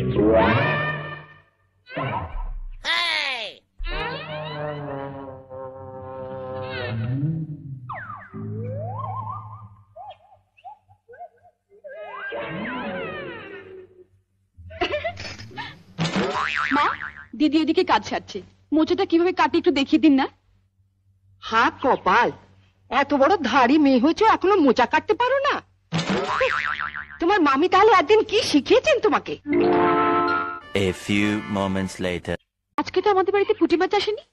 মা, দিদি এদিকে কাজ সারছে, মোচাটা কিভাবে কাটে একটু দেখিয়ে দিন না। হা কপাল, এত বড় ধাড়ি মেয়ে হয়েছে এখনো মোচা কাটতে পারো না? তোমার মামি তাহলে একদিন কি শিখিয়েছেন তোমাকে? A few moments later. আজকে তো আমাদের বাড়িতে পুঁটি মাছ আসেনি।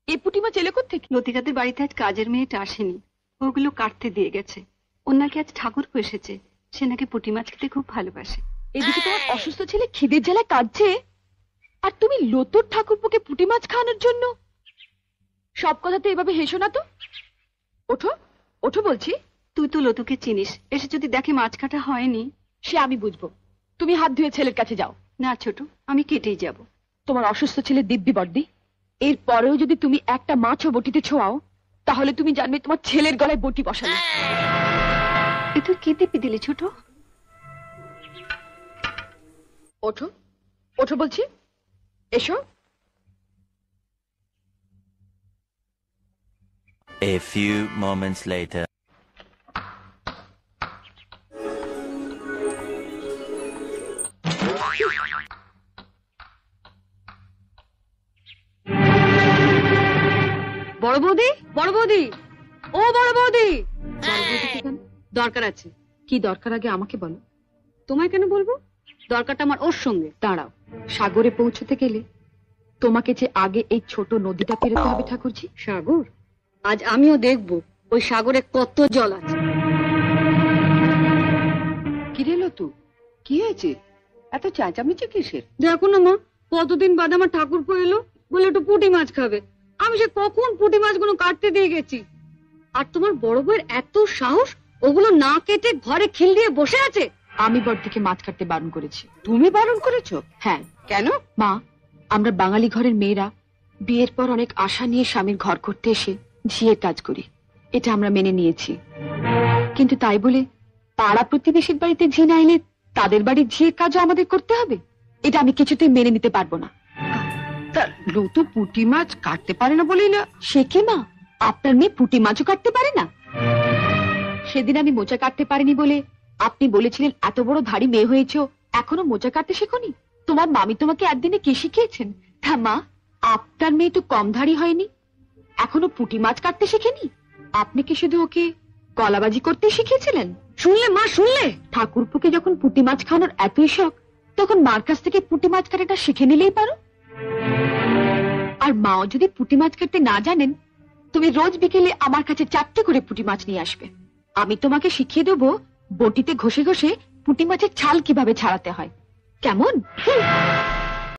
এই পুঁটি মাছ এলে কোত্থেকে? লতিকাদের বাড়িতে আজ কাজের মেয়েটা আসেনি, ওগুলো কাটতে দিয়ে গেছে। ওর নাকি আজ ঠাকুর এসেছে, সে নাকি পুঁটি মাছ খেতে খুব ভালোবাসে। এদিকে তোমার অসুস্থ ছেলে খিদের জ্বালায় কাঁদছে, আর তুমি লতুর ঠাকুরপোকে পুঁটি মাছ খাওয়ানোর জন্য। সব কথাতে এভাবে হেসো না তো। ওঠো ওঠো বলছি। তুই তো লতুকে চিনিস, এসে যদি দেখে মাছ কাটা হয়নি। সে আমি বুঝবো, তুমি হাত ধুয়ে ছেলের কাছে যাও। না ছোট, আমি কেটেই যাব। তোমার অসুস্থ ছেলে দিব্যি বর্দি, এর পরেও যদি তুমি একটা মাছও বটিতে ছোঁয়াও, তাহলে তুমি জানবে তোমার ছেলের গলায় বটি বসালে। এ তুই কি দিবি দিলি ছোট? ওঠো ওঠো বলছি, এসো। A few moments later. বড় বৌদি, বড় বৌদি, ও বড় বৌদি। দরকার আছে। কি দরকার আগে আমাকে বলো। তোমায় কেন বলবো? দরকারটা আমার ওর সঙ্গে। দাঁড়াও, সাগরে পৌঁছতে গেলে তোমাকে যে আগে এই ছোট নদীটা পেরোতে হবে ঠাকুরজি। সাগর? আজ আমিও দেখবো ওই সাগরে কত জল আছে। কি রে লতু, কি হয়েছে? এত চেঁচামেচি কিসের? দেখো না মা, কতদিন বাদে আমার ঠাকুরপো এলো, বলে একটু পুঁটি মাছ খাবে। আমি সে কখন পুঁটি মাছগুলো কাটতে দিয়ে গেছি, আর তোমার বড় বউয়ের এত সাহস, ওগুলো না কেটে ঘরে খিল দিয়ে বসে আছে। আমি বড়দিকে মাছ কাটতে বারণ করেছি। তুমি বারণ করেছো? হ্যাঁ। কেন? মা, আমরা বাঙালি ঘরের মেয়েরা বিয়ের পর অনেক আশা নিয়ে স্বামীর ঘর করতে এসে ঝিয়ের কাজ করি, এটা আমরা মেনে নিয়েছি। কিন্তু তাই বলে পাড়া প্রতিবেশীর বাড়িতে ঝি না এলে তাদের বাড়ির ঝিয়ের কাজও আমাদের করতে হবে, এটা আমি কিছুতেই মেনে নিতে পারবো না। তা লতু পুঁটি মাছ কাটতে পারে না বলেই না? সে কি মা, আপনার মেয়ে পুঁটি মাছও কাটতে পারে না? সেদিন আমি মোচা কাটতে পারিনি বলে আপনি বলেছিলেন এত বড় ধাড়ি মেয়ে হয়েছ, এখনো মোচা কাটতে শেখনি? তোমার মামি তোমাকে একদিনে কি শিখিয়েছেন? তা মা, আপনার মেয়ে তো কম ধাড়ি হয়নি, এখনো পুঁটি মাছ কাটতে শেখেনি। আপনি কি শুধু ওকে কলাবাজি করতে শিখিয়েছিলেন? শুনলে মা, শুনলে? ঠাকুরপুকে যখন পুঁটি মাছ খাওয়ানোর এতই শখ, তখন মার কাছ থেকে পুঁটি মাছ কাটাটা শিখে নিলেই পারো। আর মাও যদি পুঁটি মাছ কাটতে না জানেন, তুমি রোজ বিকেলে আমার কাছে 4টে করে পুঁটি মাছ নিয়ে আসবে। আমি তোমাকে শিখিয়ে দেবো বটিতে ঘষে ঘষে পুঁটি মাছের ছাল কিভাবে ছাড়াতে হয়। কেমন?